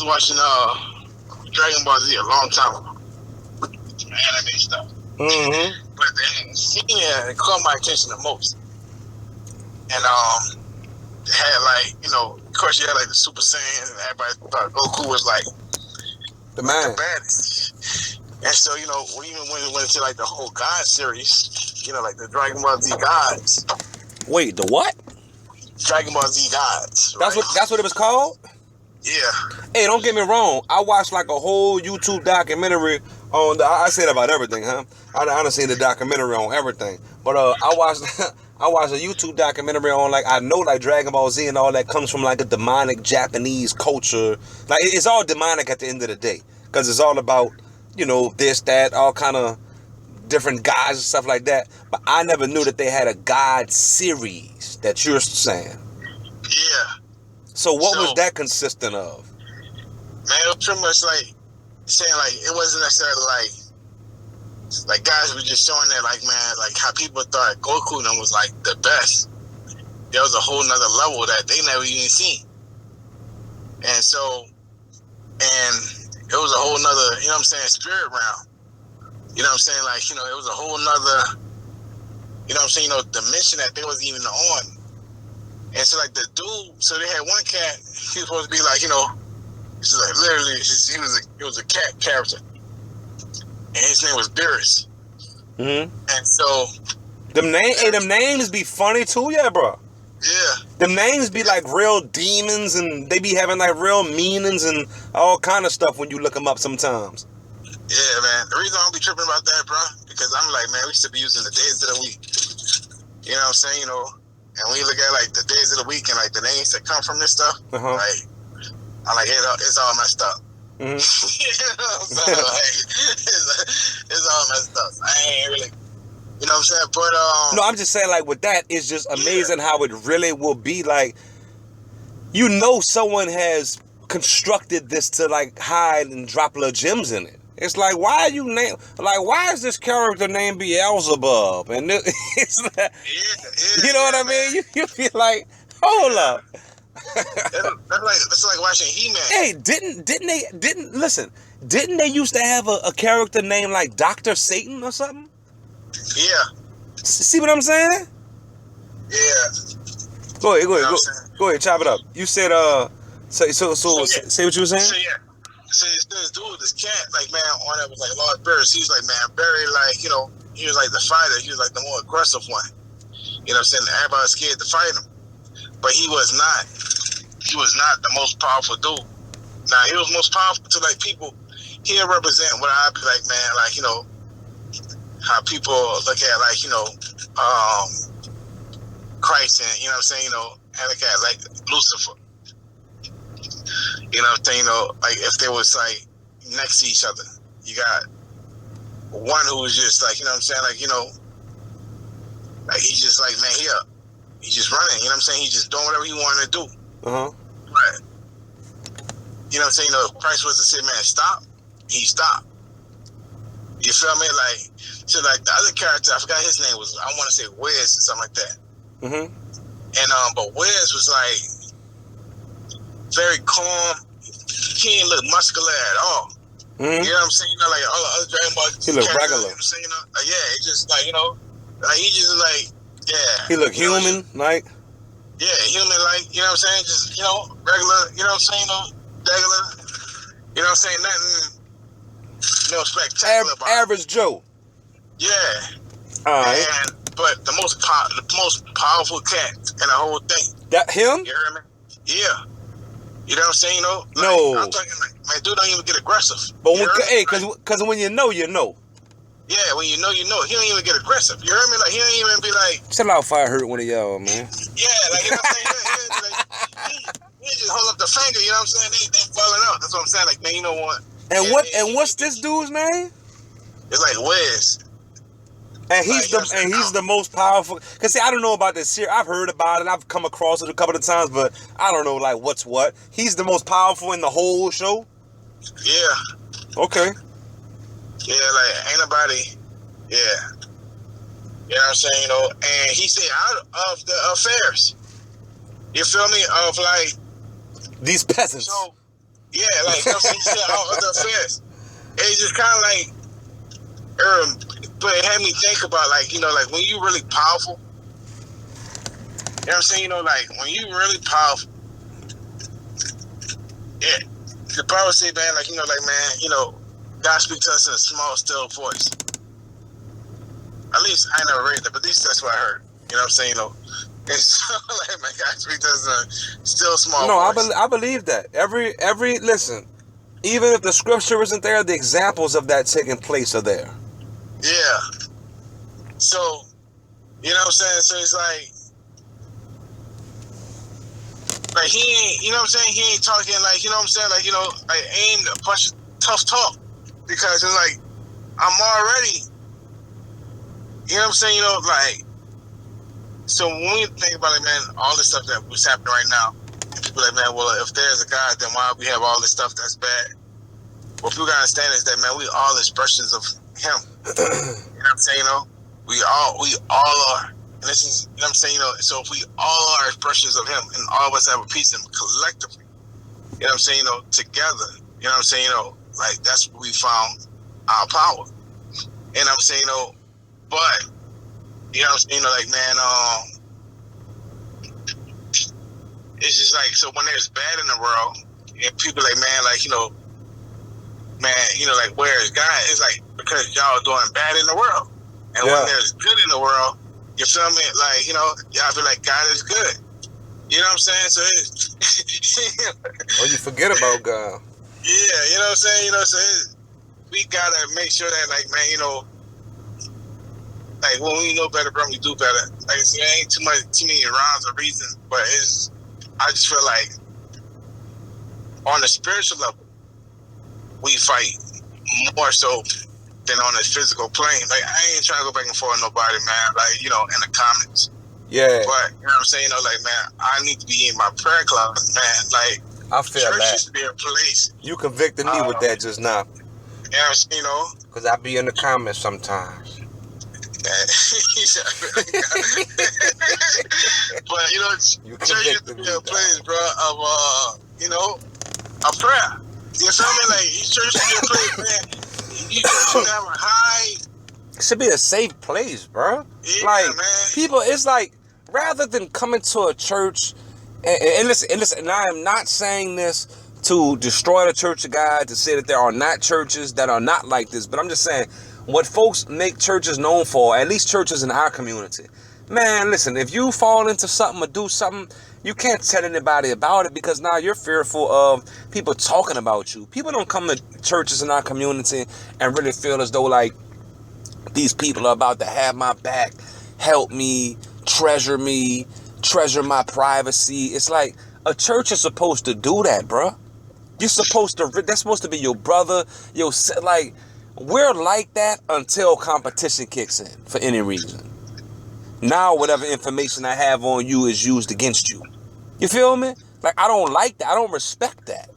watching Dragon Ball Z a long time ago. Some anime stuff. Mm-hmm. But the scene that caught my attention the most. And they had like, of course you had like the Super Saiyans, and everybody thought Goku was like the man. The baddest. And so, even when it went into like the whole God series, like the Dragon Ball Z Gods. Wait, the what? Dragon Ball Z Gods. Right? That's what it was called? Yeah. Hey, don't get me wrong. I watched like a whole YouTube documentary on I say that about everything, huh? I done seen the documentary on everything. But I watched a YouTube documentary on I know Dragon Ball Z and all that comes from like a demonic Japanese culture. Like it's all demonic at the end of the day. Because it's all about, this, that, all kind of different gods and stuff like that. But I never knew that they had a God series that you're saying. Yeah. So what was that consistent of? Man, it was pretty much like saying it wasn't necessarily like guys were just showing that how people thought Goku and them was the best. There was a whole nother level that they never even seen. And so, it was a whole nother, spirit realm. You know what I'm saying? It was a whole nother, dimension that they wasn't even on. And so the dude, so they had one cat, he was supposed to be this is literally, he was a cat character. And his name was Beerus. Mm-hmm. And so them names be funny too, yeah, bro. Yeah. Them names be like real demons, and they be having real meanings and all kind of stuff when you look them up sometimes. Yeah, man. The reason I don't be tripping about that, bro, because I'm man, we should be using the days of the week. You know what I'm saying? And when you look at the days of the week and the names that come from this stuff, uh-huh. I'm it's all messed up. Mm-hmm. You know what I'm saying? It's all messed up. I ain't really, you know what I'm saying? But no, I'm just saying with that, it's just amazing how it really will be someone has constructed this to hide and drop little gems in it. It's why are you why is this character named Beelzebub? And it's you know what I mean? You feel hold up. That's like watching He-Man. Hey, didn't they used to have a character named Dr. Satan or something? Yeah. See what I'm saying? Yeah. Go ahead, chop it up. You said say what you were saying? So yeah. So this dude, this cat, man, on it was Lord Beerus. He was man, very he was the fighter. He was the more aggressive one. You know what I'm saying? Everybody was scared to fight him. But he was not the most powerful dude. Now he was most powerful to people. He'll represent what I'd be man, how people look at Christ and you know what I'm saying, and look at Lucifer. You know what I'm saying, if they was next to each other. You got one who was just you know what I'm saying, he's just man, he's just running, you know what I'm saying? He's just doing whatever he wanted to do. Uh-huh. Right. You know what I'm saying? Christ was to say, man, stop. He stopped. You feel me? So the other character, I forgot his name was, I want to say Wiz or something like that. Mm-hmm. And but Wiz was very calm. He didn't look muscular at all. Mm-hmm. You know what I'm saying? All the other Dragon Ball he looked regular. You know what I'm saying? Yeah, he just he just yeah. He looked human, Yeah, human, you know what I'm saying? Just, regular, you know what I'm saying? Regular, you know what I'm saying? Nothing, spectacular about average Joe. Yeah. All right. But the most powerful cat in the whole thing. That him? You hear me? Yeah. You know what I'm saying? No. I'm talking man, dude don't even get aggressive. But because when you know, you know. Yeah, when you know, you know. He don't even get aggressive. You heard me? He don't even be chill out, fire hurt one of y'all, man. Yeah, you know what I'm saying? He just hold up the finger, you know what I'm saying? They falling out. That's what I'm saying. Man, you know what? And what's this dude's name? It's Wiz. And he's the most powerful. Cause see, I don't know about this here. I've heard about it. I've come across it a couple of times, but I don't know what's what. He's the most powerful in the whole show. Yeah. Okay. Yeah, ain't nobody. Yeah. You know what I'm saying? And he said out of the affairs. You feel me? Of these peasants. So Yeah, like, you know what I'm saying? He said all other affairs. And it's just kind of like, but it had me think about, like, you know, like, when you really powerful, you know what I'm saying? You know, like, when you really powerful, yeah, the Bible say, man, like, you know, like, man, you know, God speaks to us in a small, still voice. At least, I never read that, but at least that's what I heard. You know what I'm saying? You know, and so, like, man, God speaks to us in a still, small No, voice. I believe that. Every listen, even if the scripture isn't there, the examples of that taking place are there. Yeah. So, you know what I'm saying? So it's like he ain't, you know what I'm saying? He ain't talking like, you know what I'm saying? Like, you know, like aimed a bunch of tough talk, because it's like, I'm already, you know what I'm saying? You know, like, so when we think about it, man, all this stuff that was happening right now, and people like, man, well, if there's a God, then why we have all this stuff that's bad? What people gotta understand is that, man, we all expressions of Him. You know what I'm saying? You know, we all are. And this is, you know what I'm saying? You know, so if we all are expressions of Him, and all of us have a piece of Him collectively, you know what I'm saying? You know, together, you know what I'm saying? You know, like, that's where we found our power. And I'm saying, you know, but, you know what I'm saying? You know, like, man, it's just like, so when there's bad in the world, and people like, man, like, you know, man, you know, like, where is God? It's like, because y'all doing bad in the world. And when there's good in the world, you feel me? Like, you know, y'all feel like God is good. You know what I'm saying? So it's Oh, you forget about God. yeah, you know what I'm saying? You know, so we gotta make sure that, like, man, you know, like, when we know better, bro, we do better. Like, so there ain't too many rhymes or reasons, but I just feel like on the spiritual level, we fight more so than on the physical plane. Like, I ain't trying to go back and forth with nobody, man. Like, you know, in the comments. Yeah. But, you know what I'm saying? You know, like, man, I need to be in my prayer closet, man. Like, I feel church that. used to be a place. You convicted me with that just now. You know what I'm saying? You know? Because I be in the comments sometimes. But, you know, You church used to convicted be me, a place, bro, of, you know, a prayer. You feel me? Like, church used to be a place, man. You should have a high. It should be a safe place, bro. Yeah, Like, man. people, it's like, rather than coming to a church, and listen, and I am not saying this to destroy the Church of God, to say that there are not churches that are not like this, but I'm just saying, what folks make churches known for, at least churches in our community, man, listen, if you fall into something or do something, you can't tell anybody about it, because now you're fearful of people talking about you. People don't come to churches in our community and really feel as though, like, these people are about to have my back, help me, treasure my privacy. It's like, a church is supposed to do that, bro. You're supposed to, that's supposed to be your brother, like, we're like that until competition kicks in for any reason. Now, whatever information I have on you is used against you. You feel me? Like, I don't like that. I don't respect that.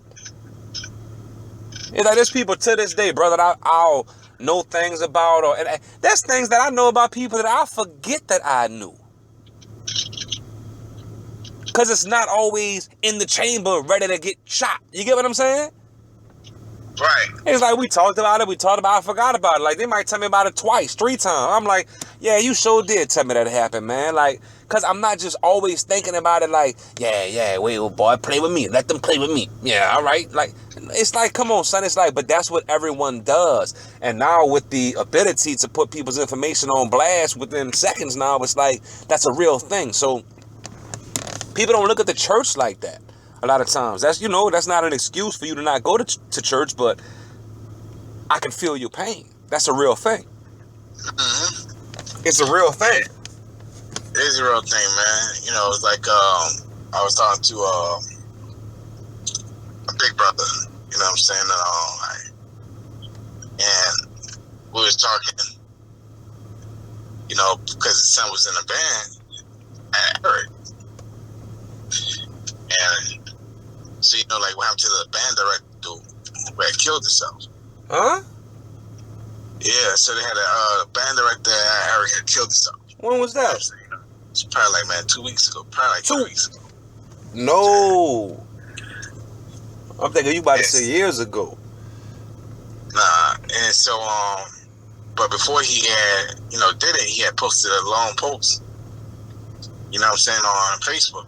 It's like, there's people to this day, brother, that I'll know things about, or and there's things that I know about people that I forget that I knew. Because it's not always in the chamber ready to get shot. You get what I'm saying? Right. It's like, we talked about it, I forgot about it. Like, they might tell me about it twice, 3 times. I'm like, yeah, you sure did tell me that it happened, man. Like, because I'm not just always thinking about it like, yeah, wait, oh boy, play with me. Let them play with me. Yeah, all right. Like, it's like, come on, son. It's like, but that's what everyone does. And now with the ability to put people's information on blast within seconds now, it's like, that's a real thing. So people don't look at the church like that a lot of times. That's, you know, that's not an excuse for you to not go to church, but I can feel your pain. That's a real thing. Mm-hmm. It's a real thing. It is a real thing, man. You know, it's like, I was talking to a big brother, you know what I'm saying? And we was talking, you know, because his son was in a band at Eric. And so, you know, like, what happened to the band director who had killed himself? Huh? Yeah, so they had a band director at Eric had killed himself. When was that? It's probably like, man, 2 weeks ago. Probably like 2 weeks ago. No. I'm thinking you about to Yes. say years ago. Nah, and so but before he had did it, he had posted a long post. You know what I'm saying, on Facebook.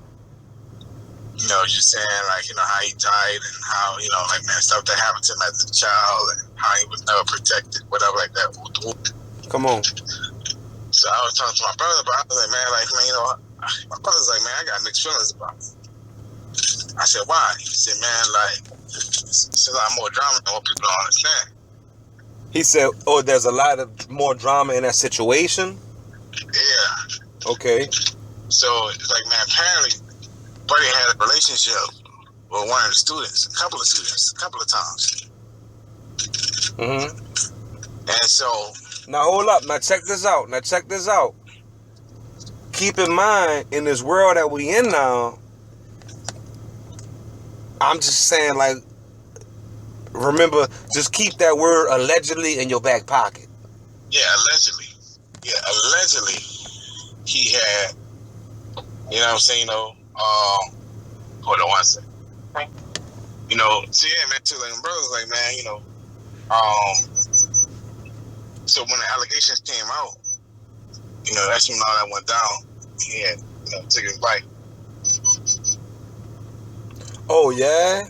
Just saying like how he died and how like man stuff that happened to him as a child and how he was never protected, whatever like that. Come on. So I was talking to my brother about it. I was like, man, my brother's like, man, I got mixed feelings about it. I said, why? He said, man, like, it's a lot more drama than what people don't understand. He said, oh, there's a lot of more drama in that situation? Yeah. Okay. So it's like, man, apparently, Buddy had a relationship with one of the students, a couple of times. Mm-hmm. And so... Now, hold up. Now, check this out. Keep in mind, in this world that we in now, I'm just saying, like, remember, just keep that word allegedly in your back pocket. Yeah, allegedly. Yeah, allegedly, he had, you know what I'm saying, hold on one second. So yeah, man, too, like, my brother's like, man, so when the allegations came out, that's when all that went down. He had, took his life. Oh, yeah?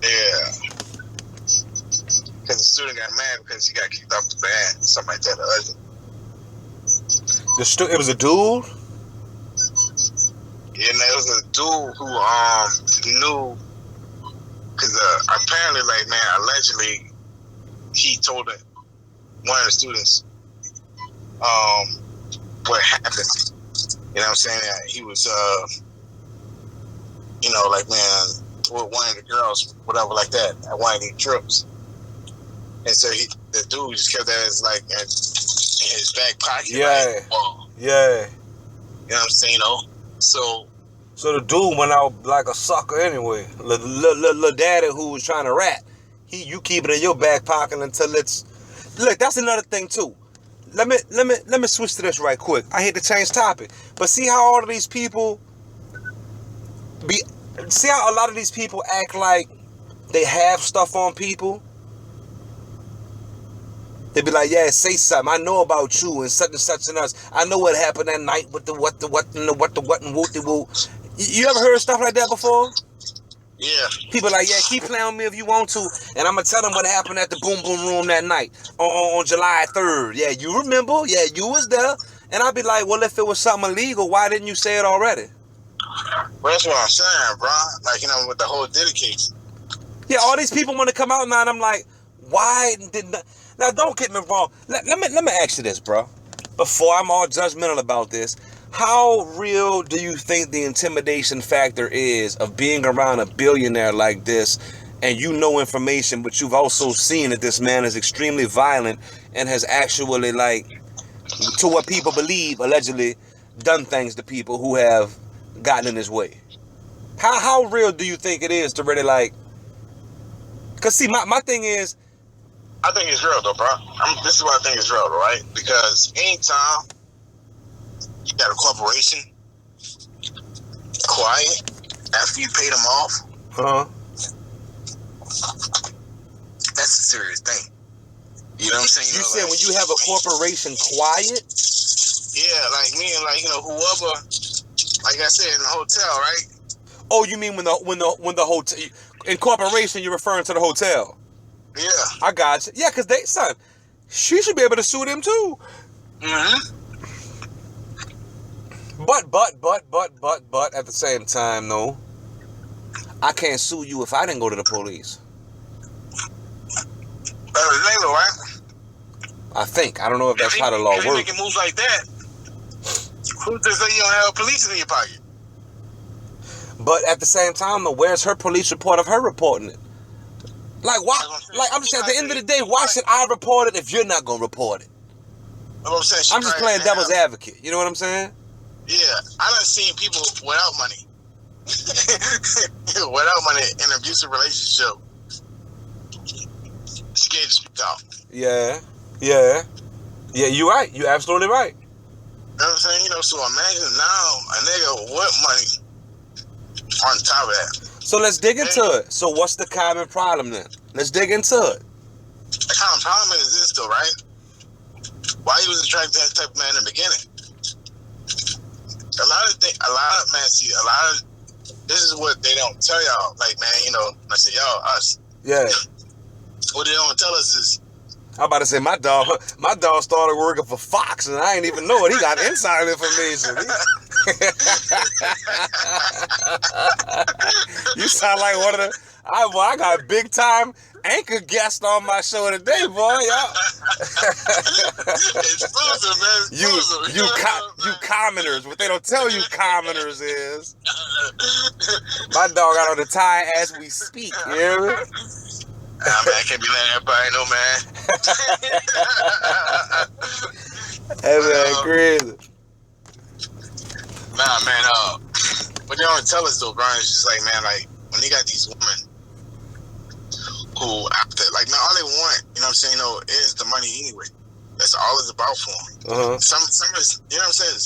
Yeah. Because the student got mad because he got kicked off the band, something like that. It was a dude? Yeah, and it was a dude who knew, because apparently, like, man, allegedly, he told one of the students what happened. You know what I'm saying? He was, like, man, with one of the girls, whatever, like that, at one of these trips. And so the dude just kept that as, like, in his back pocket. Yeah. Like, whoa. Yeah. You know what I'm saying, So the dude went out like a sucker anyway. Little daddy who was trying to rat. You keep it in your back pocket until it's... Look, that's another thing, too. Let me switch to this right quick. I hate to change topic. But see how all of these people... See how a lot of these people act like they have stuff on people? They be like, yeah, say something. I know about you and such and us. I know what happened that night with the what and whoop-de-whoop. You ever heard stuff like that before? Yeah. People like, yeah, keep playing with me if you want to. And I'm going to tell them what happened at the Boom Boom Room that night on July 3rd. Yeah, you remember? Yeah, you was there. And I'll be like, well, if it was something illegal, why didn't you say it already? Well, that's what I'm saying, bro. Like, with the whole dedication. Yeah, all these people want to come out now, and I'm like, why didn't... Now, don't get me wrong. Let me ask you this, bro. Before I'm all judgmental about this, how real do you think the intimidation factor is of being around a billionaire like this, and you know information, but you've also seen that this man is extremely violent and has actually, like, to what people believe, allegedly, done things to people who have gotten in his way? How real do you think it is to really, like... Because, see, my thing is... I think it's real, though, bro. This is what I think is real, though, right? Because anytime you got a corporation quiet after you pay them off, that's a serious thing. You know what I'm saying? You said when you have a corporation quiet? Yeah, like me and whoever, like I said, in the hotel, right? Oh, you mean when the hotel in corporation, you're referring to the hotel? Yeah. I got you. Yeah, because she should be able to sue them too. Mm-hmm. But at the same time, no, I can't sue you if I didn't go to the police. That's legal, right? I think. I don't know if that's how the law works. If you making moves like that, who's to say you don't have police in your pocket? But at the same time, though, where's her police report of her reporting it? Like, why? Like, I'm just saying, at the end of the day, why should I report it if you're not going to report it? I'm just playing devil's advocate. You know what I'm saying? Yeah. I done seen people without money. Without money in an abusive relationship. Scared to speak out. Yeah, you're right. You're absolutely right. You know what I'm saying? So imagine now a nigga with money on top of that. So let's dig into it. So what's the common problem then? Let's dig into it. The common problem is this though, right? Why he was attracted to that type of man in the beginning? This is what they don't tell y'all. Like, man, you know, I say y'all, us. Yeah. What they don't tell us is, I'm about to say my dog started working for Fox and I ain't even know it. He got inside information. You sound like one of the I got big time anchor guest on my show today, boy. Y'all. Exclusive, man. You commoners. What they don't tell you commoners is my dog out on the tie as we speak. You hear me? Nah, man, I can't be letting everybody know, man. Hey, man, crazy. Nah, man, what they don't tell us, though, Brian, is just like, man, like, when they got these women who, like, man, all they want, you know what I'm saying, you know, is the money anyway. That's all it's about for them. Uh-huh. Some is, you know what I'm saying,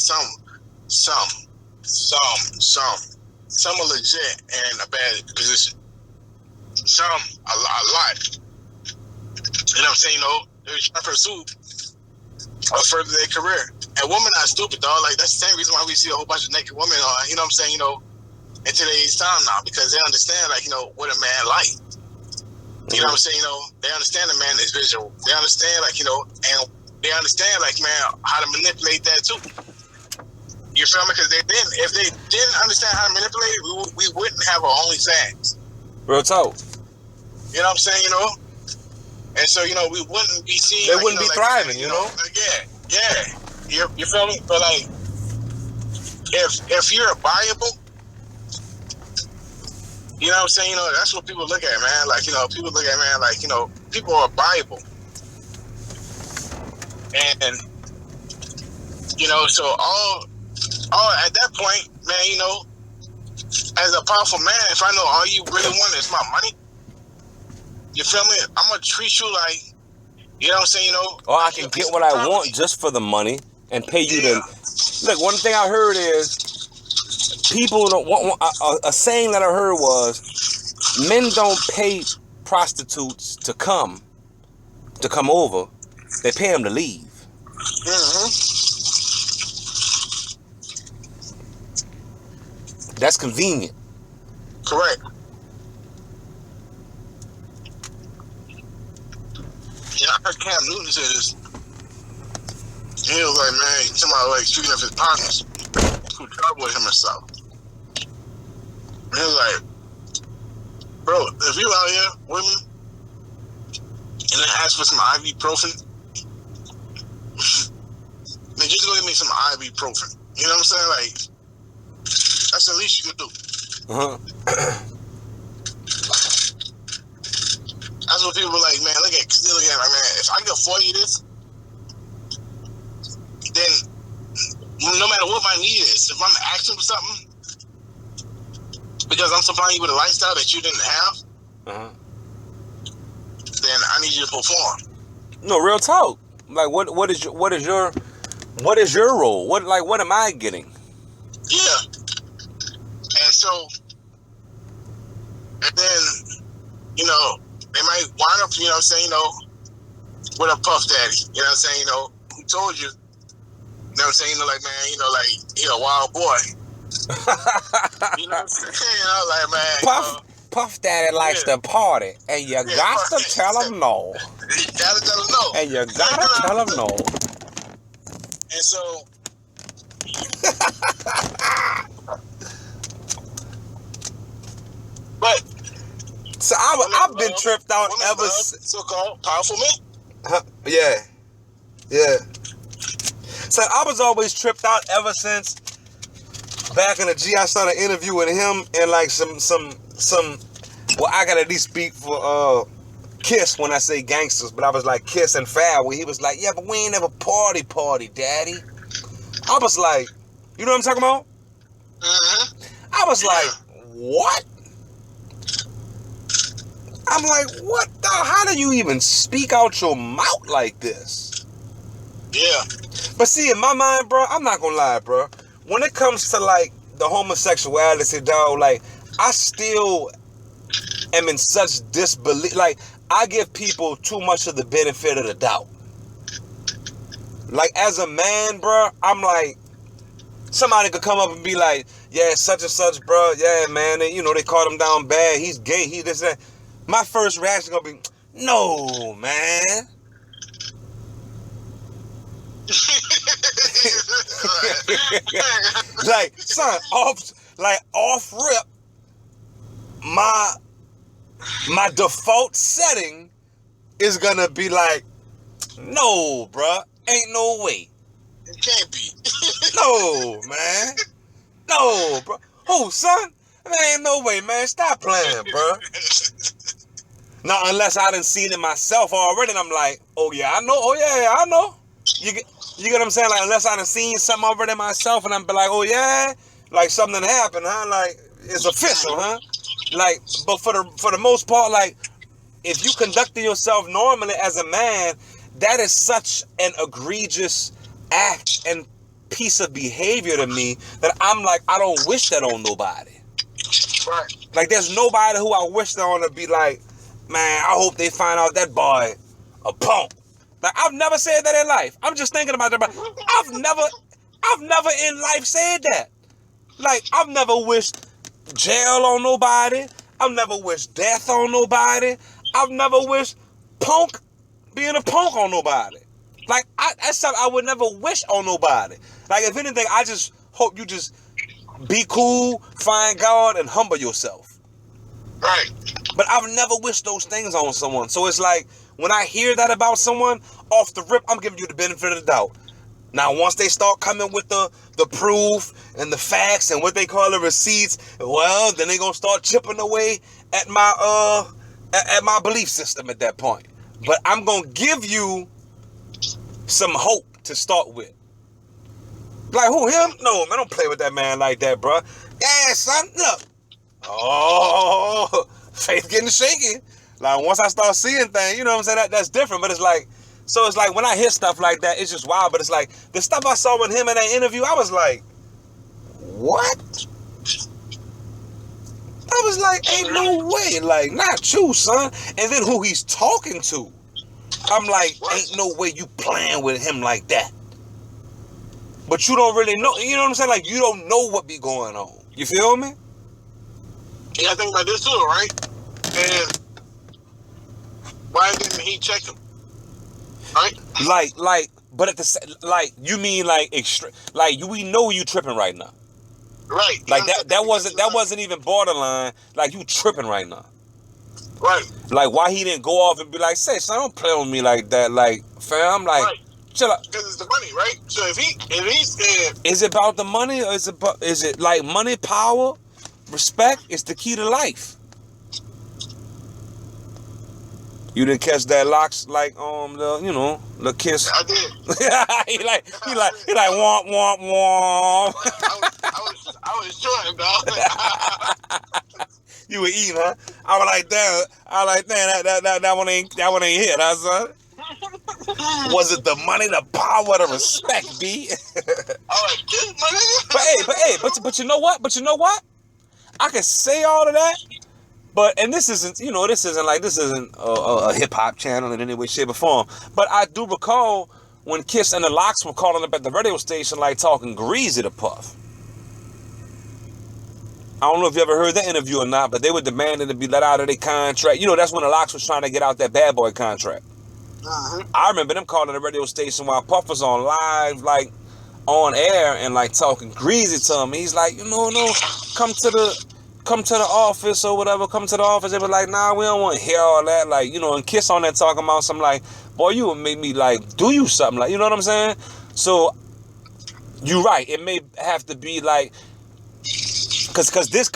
some are legit in a bad position. Some, a lot. You know what I'm saying? You know, they're trying to pursue or further their career. And women are stupid, dog. Like, that's the same reason why we see a whole bunch of naked women on, you know what I'm saying, you know, in today's time now, because they understand, like, you know, what a man like. You know what I'm saying? You know, they understand the man is visual. They understand, like, you know, and they understand, like, man, how to manipulate that too. You feel me? Because if they didn't understand how to manipulate it, we wouldn't have our OnlyFans. Real talk. You know what I'm saying, you know? And so, you know, we wouldn't be seeing... They like, wouldn't you know, be like, thriving, you know? Yeah. You feel me? But, like, if you're buyable, you know what I'm saying? You know, that's what people look at, man. Like, you know, people look at, man, like, you know, people are buyable. And, you know, so all at that point, man, you know, as a powerful man, if I know all you really want is my money, you feel me? I'm going to treat you like, you know what I'm saying, you know? Or I can get what I want just for the money and pay you to... Look, one thing I heard is people don't want... A saying that I heard was, men don't pay prostitutes to come over. They pay them to leave. Mm-hmm. That's convenient. Correct. Yeah, I heard Cam Newton say this. He was like, man, somebody like speaking of his partners who travel with him and stuff. And he was like, bro, if you out here with me and then ask for some ibuprofen, then just go get me some ibuprofen. You know what I'm saying? Like, that's the least you could do. Uh-huh. That's what people are like, man, look at, cause they look at like, man, if I can afford you this, then no matter what my need is, if I'm asking for something, because I'm supplying you with a lifestyle that you didn't have, then I need you to perform. No, real talk. Like, what is your role? What am I getting? Yeah. And so, and then, you know, they might wind up, you know what I'm saying, you know, with a puff daddy, you know what I'm saying, you know, who told you, you know what I'm saying, you know, like, man, you know, like, he a wild boy. You know what I'm saying, you know, like, man, Puff Daddy likes to party, and you got to tell him no. You gotta tell him no. And you gotta tell him no. And so, but so I've been tripped out ever since. So-called powerful men. Yeah. So I was always tripped out ever since back in the G. I started interviewing him and like some. Well, I gotta at least speak for Kiss when I say gangsters, but I was like Kiss and Fab, where he was like, yeah, but we ain't ever party, daddy. I was like, you know what I'm talking about? Mm-hmm. I was like, what? I'm like, what the? How do you even speak out your mouth like this? Yeah. But see, in my mind, bro, I'm not gonna lie, bro. When it comes to like the homosexuality, dog, like I still am in such disbelief. Like, I give people too much of the benefit of the doubt. Like, as a man, bro, I'm like, somebody could come up and be like, yeah, such and such, bro. Yeah, man. They, you know, they caught him down bad. He's gay. He this, that. My first reaction gonna be, no, man. Like, son, off rip, my default setting is gonna be like, no, bruh, ain't no way. It can't be. No, man. No, bro. Who, son? There ain't no way, man. Stop playing, bro. Now, unless I done seen it myself already, and I'm like, oh yeah, I know. Oh yeah, I know. You get what I'm saying? Like, unless I done seen something already myself, and I'm be like, oh yeah, like something happened, huh? Like, it's official, huh? Like, but for the most part, like, if you conducting yourself normally as a man, that is such an egregious act and piece of behavior to me that I'm like, I don't wish that on nobody. Right. Like, there's nobody who I wish that on to be like, man, I hope they find out that boy a punk. Like, I've never said that in life. I'm just thinking about that. But I've never in life said that. Like, I've never wished jail on nobody. I've never wished death on nobody. I've never wished being a punk on nobody. Like, that's something I would never wish on nobody. Like, if anything, I just hope you just be cool, find God, and humble yourself. Right. But I've never wished those things on someone. So it's like, when I hear that about someone, off the rip, I'm giving you the benefit of the doubt. Now, once they start coming with the proof and the facts and what they call the receipts, well, then they gonna start chipping away at my belief system at that point. But I'm gonna give you some hope to start with. Like, who, him? No, man, don't play with that man like that, bro. Yeah, son, look. Oh, faith getting shaky. Like, once I start seeing things, you know what I'm saying? That's different, but it's like, so it's like when I hear stuff like that, it's just wild, but it's like, the stuff I saw with him in that interview, I was like, what? I was like, ain't no way, like, not you, son. And then who he's talking to, I'm like, ain't no way you playing with him like that. But you don't really know, you know what I'm saying? Like, you don't know what be going on. You feel me? Yeah, I think about this too, right? And why didn't he check him? Right? But at the like, you mean like extra? Like, we know you tripping right now. Right. Like that wasn't even borderline. Like, you tripping right now. Right. Like, why he didn't go off and be like, say, son, don't play with me like that. Like, fam, like, right. Chill out. Because it's the money, right? So if he said, is it about the money, or is it like money, power, respect? It's the key to life. You didn't catch that locks, like, the kiss. I did. he like womp womp womp. I was short, dog. You were eating, huh? I was like, damn, that one ain't hit, huh, son? Was it the money, the power, the respect, B? I was like, kiss my nigga. But you know what? I can say all of that. But, and this isn't a hip hop channel in any way, shape, or form. But I do recall when Kiss and the Lox were calling up at the radio station, like, talking greasy to Puff. I don't know if you ever heard that interview or not, but they were demanding to be let out of their contract. You know, that's when the Lox was trying to get out that Bad Boy contract. Uh-huh. I remember them calling the radio station while Puff was on live, like, on air, and like talking greasy to him. He's like, no, come to the office or whatever. Come to the office. They were like, nah, we don't want to hear all that. Like, and Kiss on there talking about some, like, boy, you would make me, like, do you something. Like, you know what I'm saying? So, you're right. It may have to be, like, cause this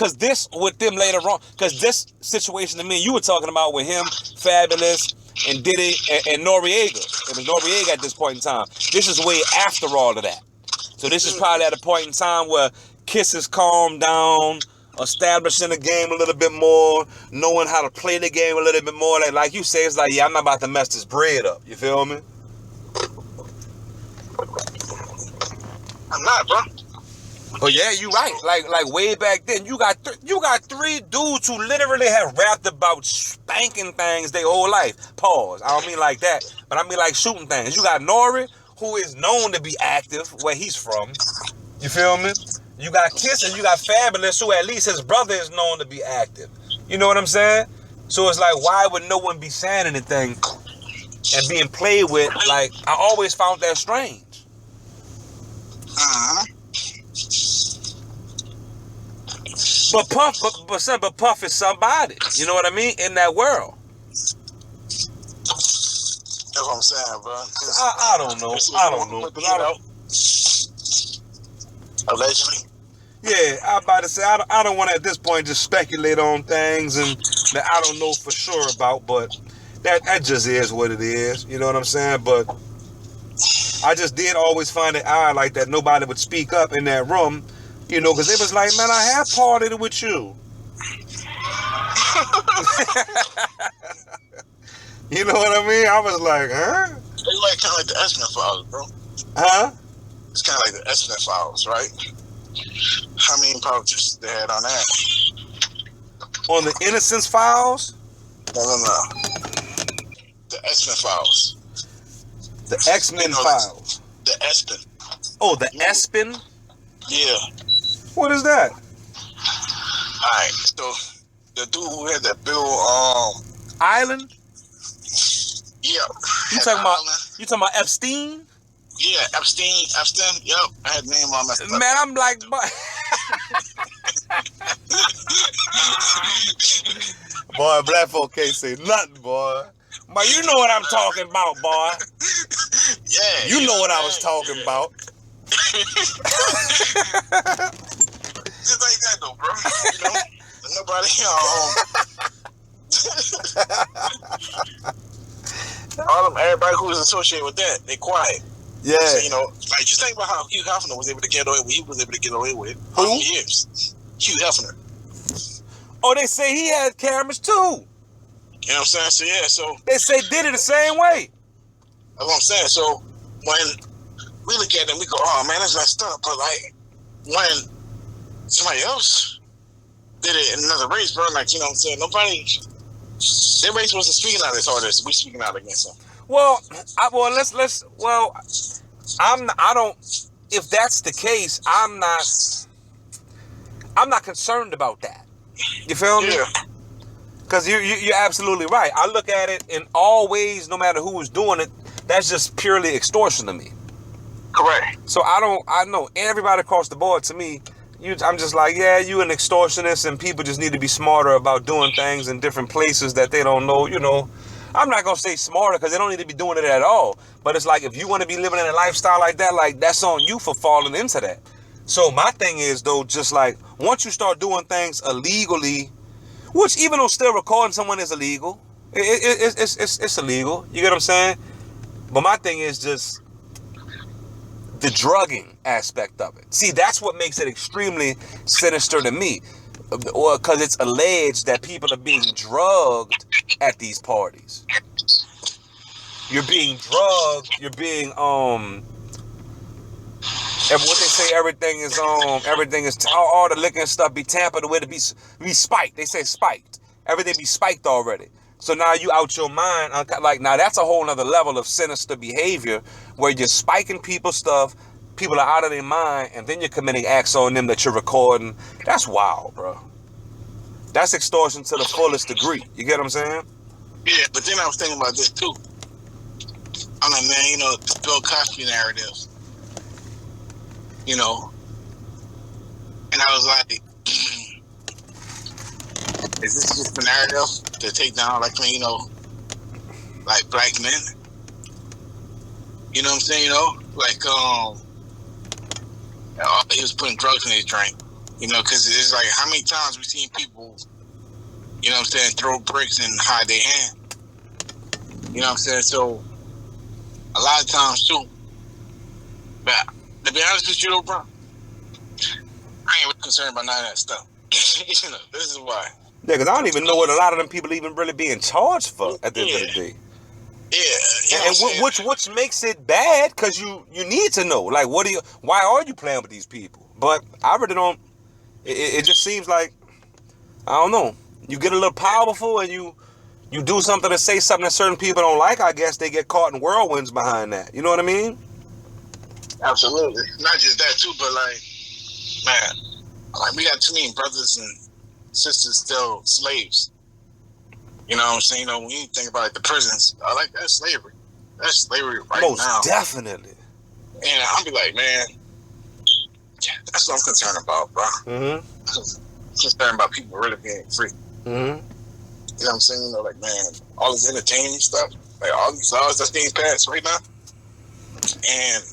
with them later on, cause this situation to me, you were talking about with him, Fabulous, and Diddy, and Noriega. It was Noriega at this point in time. This is way after all of that. So this is probably at a point in time where Kiss has calmed down, establishing the game a little bit more, knowing how to play the game a little bit more. Like you say, it's like, yeah, I'm not about to mess this bread up. You feel me? I'm not, bro. Oh yeah, you right. Like way back then, you got three dudes who literally have rapped about spanking things their whole life. Pause. I don't mean like that, but I mean like shooting things. You got Nori, who is known to be active where he's from. You feel me? You got Kiss and you got Fabulous, who at least his brother is known to be active. You know what I'm saying? So it's like, why would no one be saying anything and being played with? Like, I always found that strange. Uh-huh. But Puff is somebody. You know what I mean? In that world. That's what I'm saying, bro. I don't know. I don't know. Allegedly. Yeah, I'm about to say, I don't want to at this point just speculate on things and that I don't know for sure about, but that just is what it is. You know what I'm saying? But I just did always find it odd like that nobody would speak up in that room, you know, because it was like, man, I have partied with you. You know what I mean? I was like, huh? It's like kind of like the Esmond Files, bro. Huh? It's kind of like the Esmond Files, right? How many politicians they had on that? On the Innocence Files? No. The Esmond Files. The X-Men Files. The Espen. Oh, the Espen? Yeah. What is that? Alright, so the dude who had that bill, Island? yeah. You talking about Epstein? Yeah, Epstein, yep. I had the name on messed up. Man, I'm like, boy, black folk can't say nothing, boy. But you know what I'm talking about, boy. Yeah. You know what I was talking about. Just like that, though, bro. You know, nobody, everybody who was associated with that, they quiet. Yeah. So, you know, like just think about how Hugh Hefner was able to get away with. He was able to get away with. Who? Years. Hugh Hefner. Oh, they say he had cameras too. You know what I'm saying? So yeah, so they say did it the same way. That's what I'm saying. So when we look at them, we go, "Oh man, that's messed up." But like when somebody else did it in another race, bro, like you know what I'm saying, nobody. Their race wasn't speaking out as hard as we speaking out against them. Well, I don't. If that's the case, I'm not concerned about that. You feel me? Yeah. Because you're absolutely right. I look at it in all ways, no matter who is doing it. That's just purely extortion to me. Correct. So I know everybody across the board. To me, I'm just like, yeah, you an extortionist, and people just need to be smarter about doing things in different places that they don't know. You know. I'm not going to say smarter because they don't need to be doing it at all. But it's like if you want to be living in a lifestyle like that, like that's on you for falling into that. So my thing is, though, just like once you start doing things illegally, which even though still recording someone is illegal, it's illegal. You get what I'm saying? But my thing is just the drugging aspect of it. See, that's what makes it extremely sinister to me. Or because it's alleged that people are being drugged at these parties. You're being drugged. You're being and what they say, everything is all the liquor and stuff be tampered with to be spiked. They say spiked. Everything be spiked already. So now you out your mind. Like now that's a whole nother level of sinister behavior where you're spiking people's stuff. People are out of their mind, and then you're committing acts on them that you're recording. That's wild, bro. That's extortion to the fullest degree. You get what I'm saying? Yeah, but then I was thinking about this too. I'm like, man, you know, the Bill Cosby narrative. You know, and I was like, is this just a narrative to take down, like, you know, like black men? You know what I'm saying? You know, like, he was putting drugs in his drink. You know, because it's like, how many times we've seen people, you know what I'm saying, throw bricks and hide their hand. You know what I'm saying? So, a lot of times, too, but to be honest with you, though, bro, I ain't really concerned about none of that stuff. You know, this is why. Yeah, because I don't even know what a lot of them people even really being charged for at the end of the day. Yeah. And which makes it bad, because you need to know. Like, why are you playing with these people? But I really don't. It just seems like, I don't know. You get a little powerful and you do something to say something that certain people don't like. I guess they get caught in whirlwinds behind that. You know what I mean? Absolutely. Not just that too, but like, man, like we got too many brothers and sisters still slaves. You know what I'm saying? You know, when you think about like the prisons, I like that's slavery. That's slavery right Most now. definitely. And I'll be like, man, that's what I'm concerned about, bro. Mm-hmm. I'm concerned about people really being free. Mm-hmm. You know what I'm saying? You know, like, man, all this entertainment stuff, like all these laws that's being passed right now, and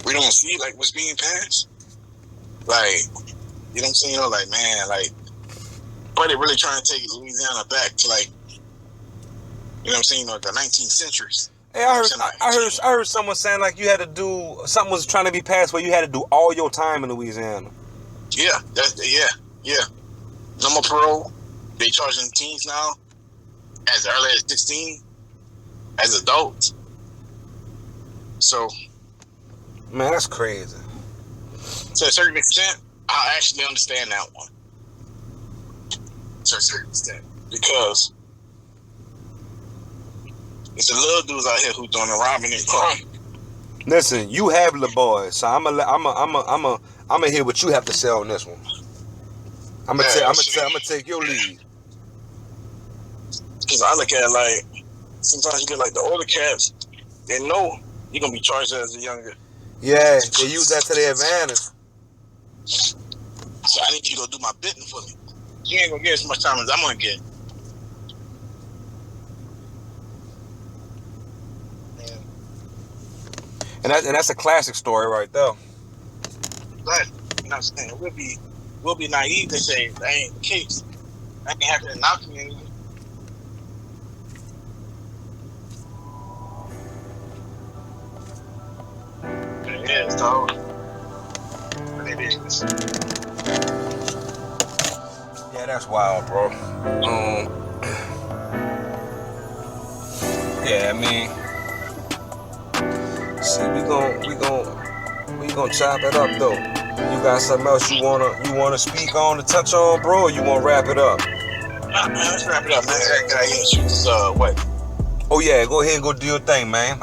we don't see like what's being passed. Like, you know what I'm saying? You know, like, man, like, but they really trying to take Louisiana back to like, you know what I'm saying? You know, the 19th centuries. Hey, I heard someone saying like you had to do something was trying to be passed where you had to do all your time in Louisiana. Yeah, yeah. No more parole. They charging teens now as early as 16 as adults. So, man, that's crazy. To a certain extent, I actually understand that one. To a certain extent, because it's the little dudes out here who doing the robbing and crime. Listen, you have the boys, so I'ma hear what you have to say on this one. I'ma take your lead. Because I look at it like sometimes you get like the older cats, they know you're gonna be charged as a younger. Yeah, they use that to their advantage. So I need you to go do my business for me. You ain't gonna get as much time as I'm gonna get. And that's a classic story right there. But you know what I'm saying? We'll be naive to say that ain't the case. That ain't happening in our community. It is, dog. But it is. Yeah, that's wild, bro. Yeah, I mean, see, we gonna chop it up though. You got something else you wanna speak on to touch on, bro? Or you wanna wrap it up? Nah, man, let's wrap it up, man. I gotta shoot this what? Oh yeah, go ahead and go do your thing, man.